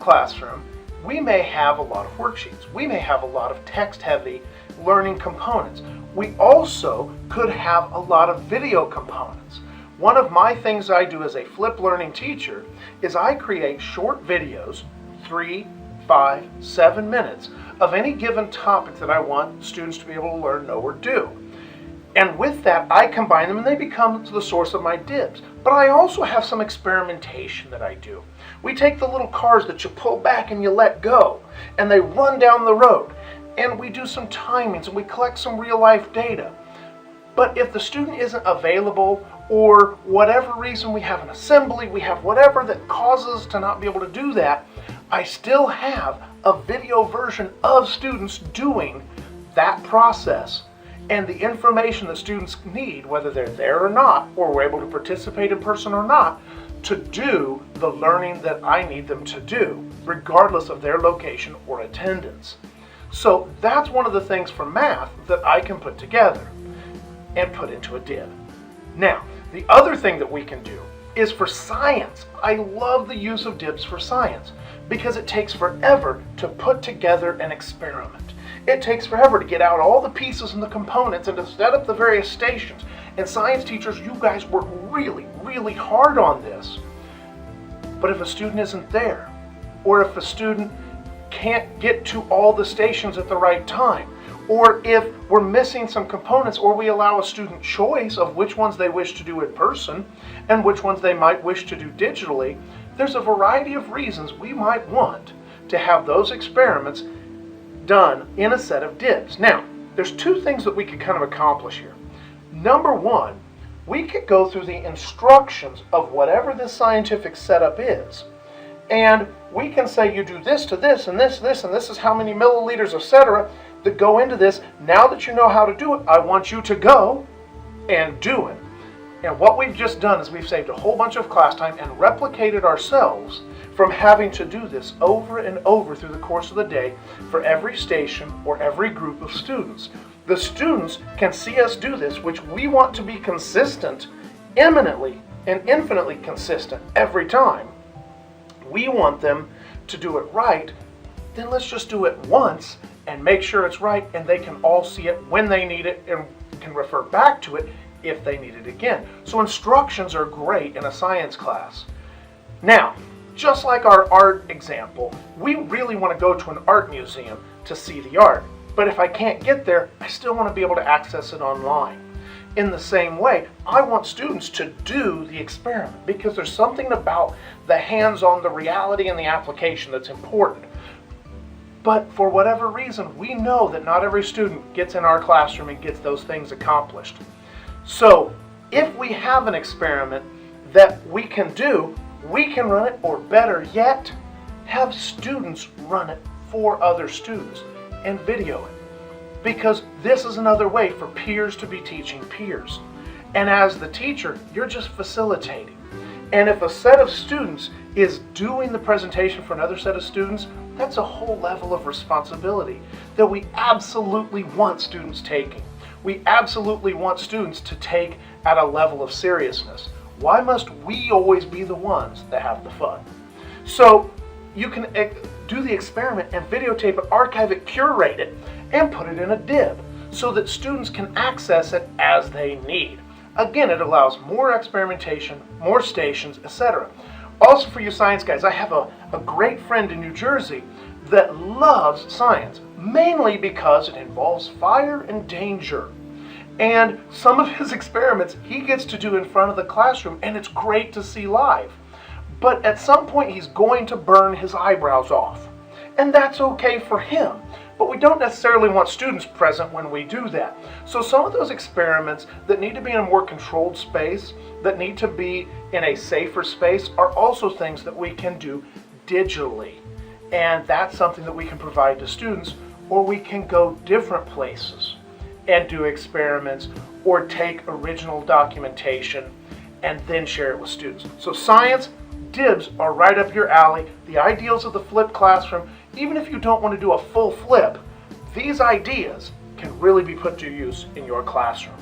classroom, we may have a lot of worksheets. We may have a lot of text-heavy learning components. We also could have a lot of video components. One of my things I do as a flipped learning teacher is I create short videos, 3, 5, 7 minutes, of any given topic that I want students to be able to learn, know, or do. And with that, I combine them and they become the source of my DIBS. But I also have some experimentation that I do. We take the little cars that you pull back and you let go, and they run down the road. And we do some timings and we collect some real life data. But if the student isn't available, or whatever reason, we have an assembly, we have whatever that causes us to not be able to do that, I still have a video version of students doing that process. And the information that students need, whether they're there or not, or we're able to participate in person or not, to do the learning that I need them to do, regardless of their location or attendance. So that's one of the things for math that I can put together and put into a DIB. Now, the other thing that we can do is for science. I love the use of DIBS for science because it takes forever to put together an experiment. It takes forever to get out all the pieces and the components and to set up the various stations. And science teachers, you guys work really, really hard on this. But if a student isn't there, or if a student can't get to all the stations at the right time, or if we're missing some components, or we allow a student choice of which ones they wish to do in person and which ones they might wish to do digitally, there's a variety of reasons we might want to have those experiments done in a set of DIBS. Now, there's two things that we could kind of accomplish here. Number one, we could go through the instructions of whatever this scientific setup is, and we can say you do this to this and this, and this is how many milliliters, etc., that go into this. Now that you know how to do it, I want you to go and do it. And what we've just done is we've saved a whole bunch of class time and replicated ourselves from having to do this over and over through the course of the day for every station or every group of students. The students can see us do this, which we want to be consistent, eminently and infinitely consistent every time. We want them to do it right. Then let's just do it once and make sure it's right, and they can all see it when they need it and can refer back to it if they need it again. So instructions are great in a science class. Now, just like our art example, we really want to go to an art museum to see the art. But if I can't get there, I still want to be able to access it online. In the same way, I want students to do the experiment because there's something about the hands-on, the reality, and the application that's important. But for whatever reason, we know that not every student gets in our classroom and gets those things accomplished. So if we have an experiment that we can do, we can run it, or better yet, have students run it for other students and video it. Because this is another way for peers to be teaching peers. And as the teacher, you're just facilitating. And if a set of students is doing the presentation for another set of students, that's a whole level of responsibility that we absolutely want students taking. We absolutely want students to take at a level of seriousness. Why must we always be the ones that have the fun? So you can do the experiment and videotape it, archive it, curate it, and put it in a DIB so that students can access it as they need. Again, it allows more experimentation, more stations, etc. Also for you science guys, I have a great friend in New Jersey that loves science, mainly because it involves fire and danger. And some of his experiments he gets to do in front of the classroom, and it's great to see live. But at some point he's going to burn his eyebrows off. And that's okay for him. But we don't necessarily want students present when we do that. So some of those experiments that need to be in a more controlled space, that need to be in a safer space, are also things that we can do digitally. And that's something that we can provide to students, or we can go different places and do experiments or take original documentation and then share it with students. So science, DIBS are right up your alley. The ideals of the flipped classroom, even if you don't want to do a full flip, these ideas can really be put to use in your classroom.